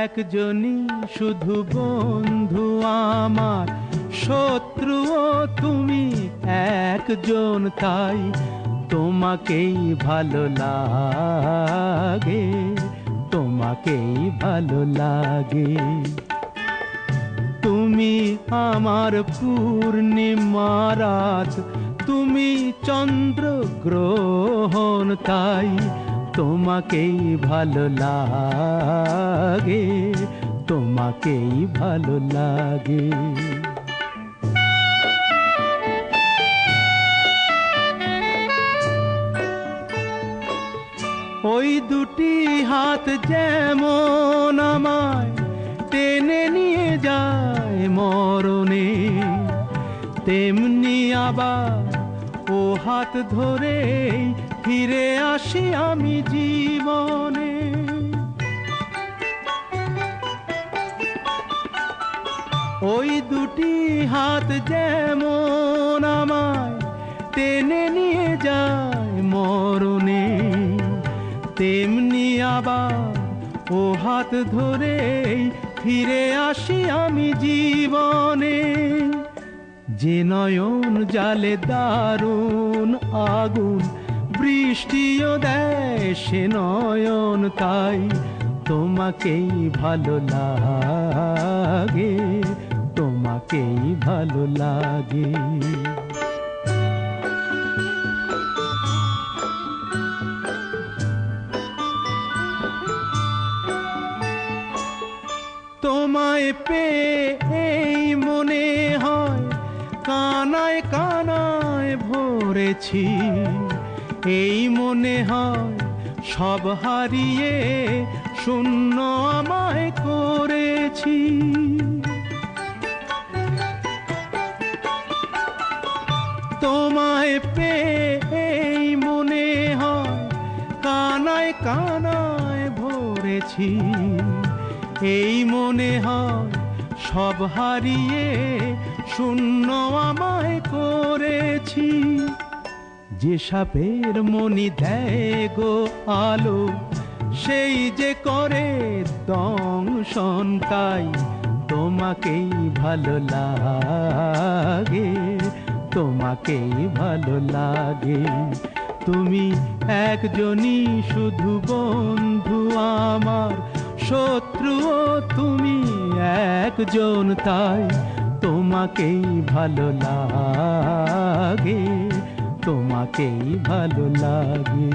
একজনই শুধু বন্ধু আমার, শত্রুও তুমি একজন, তাই তোমাকেই ভালো লাগে, তোমাকেই ভালো লাগে। তুমি আমার পূর্ণিমা রাত, তুমি চন্দ্র গ্রহণ, তাই তোমাকেই ভালো লাগে, তোমাকেই ভালো লাগে। ওই দুটি হাত যেমন আমায় টেনে নিয়ে যায় মরণে, তেমনি আবার ও হাত ধরে ফিরে আসি আমি জীবনে। ওই দুটি হাত যেমন আমায় টেনে নিয়ে যায় মরণে, তেমনি আবার ও হাত ধরে ফিরে আসি আমি জীবনে। যে নয়ন জালে দারুণ আগুন, বৃষ্টিও দেয় সে নয়ন, তাই তোমাকেই ভালো লাগে, তোমাকেই ভালো লাগে। তোমায় পেয়ে এই মনে হয় কানায় কানায় ভরেছি, এই মনে হয় সব হারিয়ে শূন্য আমায় করেছি। তোমায় পেয়ে এই মনে হয় কানায় কানায় ভরেছি, এই মনে হয় সব হারিয়ে শূন্য আমায় করেছি। যে সাপের মনি দেয় গো আলো, সেই যে করে দংশন, তাই তোমাকেই ভালো লাগে, তোমাকেই ভালো লাগে। তুমি একজনই শুধু বন্ধু আমার, শত্রুও তুমি একজন, তাই তোমাকেই ভালো লাগে, তোমাকেই ভালো লাগে।